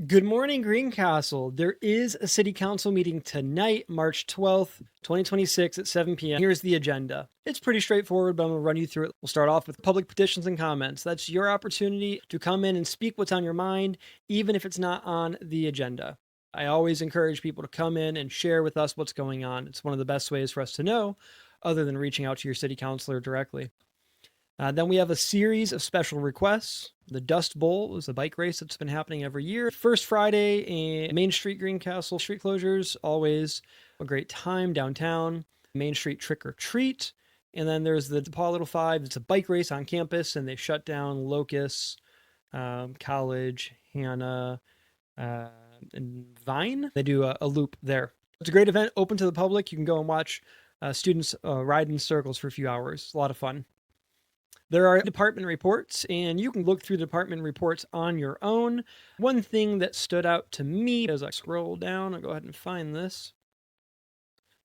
Good morning, Greencastle. There is a city council meeting tonight, March 12th, 2026 at 7 p.m. Here's the agenda. It's pretty straightforward, but I'm going to run you through it. We'll start off with public petitions and comments. That's your opportunity to come in and speak what's on your mind, even if it's not on the agenda. I always encourage people to come in and share with us what's going on. It's one of the best ways for us to know, other than reaching out to your city councilor directly. Then we have a series of special requests. The Dust Bowl is a bike race that's been happening every year. First Friday in Main Street, Greencastle. Street closures, always a great time downtown. Main Street Trick or Treat. And then there's the DePaul Little Five. It's a bike race on campus, and they shut down Locust, College, Hannah, and Vine. They do a loop there. It's a great event, open to the public. You can go and watch students ride in circles for a few hours. It's a lot of fun. There are department reports, and you can look through the department reports on your own. One thing that stood out to me as I scroll down, I'll go ahead and find this.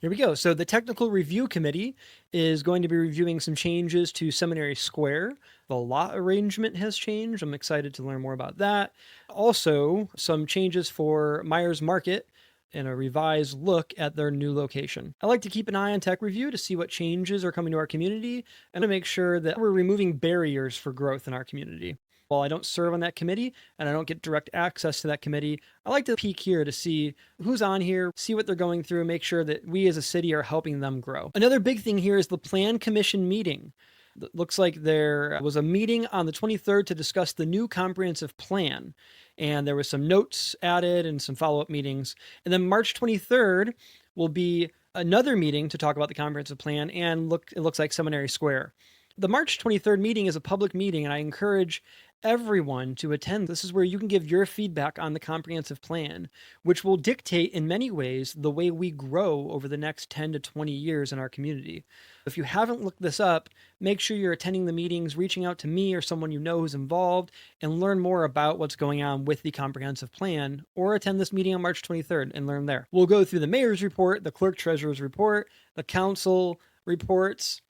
Here we go. So the Technical Review Committee is going to be reviewing some changes to Seminary Square. The lot arrangement has changed. I'm excited to learn more about that. Also, some changes for Myers Market and a revised look at their new location. I like to keep an eye on Tech Review to see what changes are coming to our community and to make sure that we're removing barriers for growth in our community. While I don't serve on that committee and I don't get direct access to that committee, I like to peek here to see who's on here, see what they're going through, make sure that we as a city are helping them grow. Another big thing here is the Plan Commission meeting. It looks like there was a meeting on the 23rd to discuss the new comprehensive plan. And there was some notes added and some follow-up meetings. And then March 23rd will be another meeting to talk about the comprehensive plan, and it looks like Seminary Square. The March 23rd meeting is a public meeting, and I encourage everyone to attend. This is where you can give your feedback on the comprehensive plan, which will dictate in many ways the way we grow over the next 10 to 20 years in our community. If you haven't looked this up, make sure you're attending the meetings, reaching out to me or someone you know who's involved, and learn more about what's going on with the comprehensive plan, or attend this meeting on March 23rd and learn there. We'll go through the mayor's report, the clerk treasurer's report, the council reports,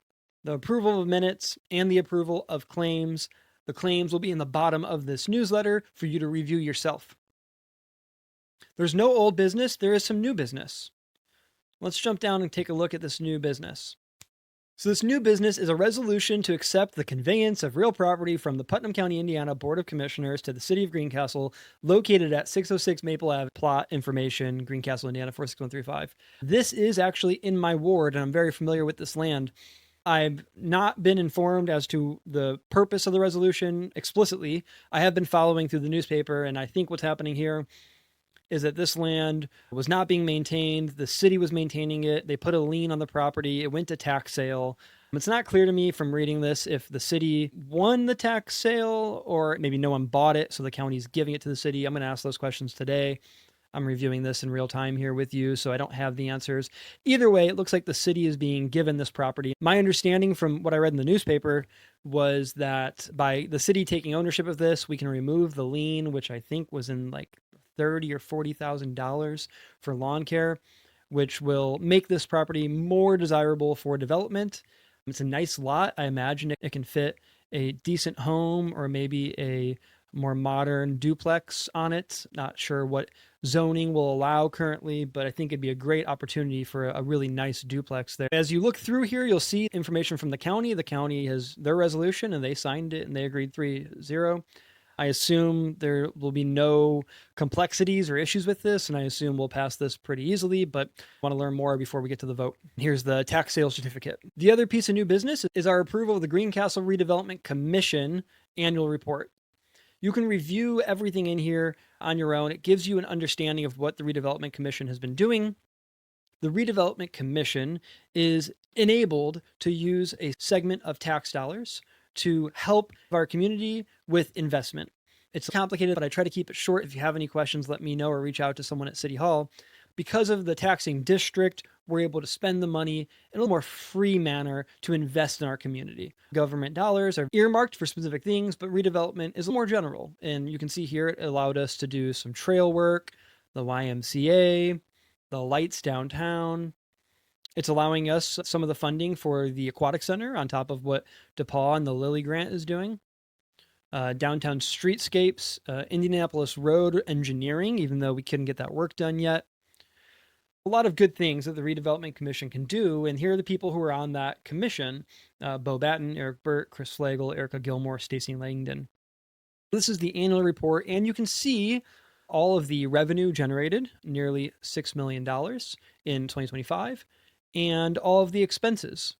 the approval of minutes, and the approval of claims. The claims will be in the bottom of this newsletter for you to review yourself. There's no old business, there is some new business. Let's jump down and take a look at this new business. So this new business is a resolution to accept the conveyance of real property from the Putnam County, Indiana Board of Commissioners to the City of Greencastle, located at 606 Maple Ave. Plot information, Greencastle, Indiana 46135. This is actually in my ward, and I'm very familiar with this land. I've not been informed as to the purpose of the resolution explicitly. I have been following through the newspaper, and I think what's happening here is that this land was not being maintained. The city was maintaining it. They put a lien on the property. It went to tax sale. It's not clear to me from reading this if the city won the tax sale or maybe no one bought it, so the county's giving it to the city. I'm going to ask those questions today. I'm reviewing this in real time here with you, so I don't have the answers. Either way, it looks like the city is being given this property. My understanding from what I read in the newspaper was that by the city taking ownership of this, we can remove the lien, which I think was in like $30,000 or $40,000 for lawn care, which will make this property more desirable for development. It's a nice lot. I imagine it can fit a decent home or maybe a more modern duplex on it. Not sure what zoning will allow currently, but I think it'd be a great opportunity for a really nice duplex there. As you look through here, you'll see information from the county. The county has their resolution and they signed it and they agreed 3-0. I assume there will be no complexities or issues with this, and I assume we'll pass this pretty easily, but I want to learn more before we get to the vote. Here's the tax sale certificate. The other piece of new business is our approval of the Greencastle Redevelopment Commission annual report. You can review everything in here on your own. It gives you an understanding of what the Redevelopment Commission has been doing. The Redevelopment Commission is enabled to use a segment of tax dollars to help our community with investment. It's complicated, but I try to keep it short. If you have any questions, let me know or reach out to someone at City Hall. Because of the taxing district, we're able to spend the money in a little more free manner to invest in our community. Government dollars are earmarked for specific things, but redevelopment is more general. And you can see here it allowed us to do some trail work, the YMCA, the lights downtown. It's allowing us some of the funding for the aquatic center on top of what DePaul and the Lilly grant is doing. downtown streetscapes, Indianapolis road engineering, even though we couldn't get that work done yet. A lot of good things that the Redevelopment Commission can do, and here are the people who are on that commission: Bo Batten, Eric Burt, Chris Flagel, Erica Gilmore, Stacey Langdon. This is the annual report, and you can see all of the revenue generated, nearly $6 million in 2025, and all of the expenses,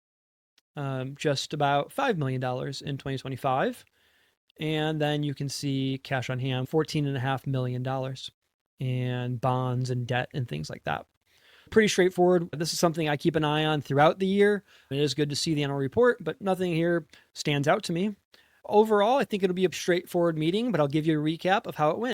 just about $5 million in 2025. And then you can see cash on hand, $14.5 million, and bonds and debt and things like that. Pretty straightforward. This is something I keep an eye on throughout the year. It is good to see the annual report, but nothing here stands out to me. Overall, I think it'll be a straightforward meeting, but I'll give you a recap of how it went.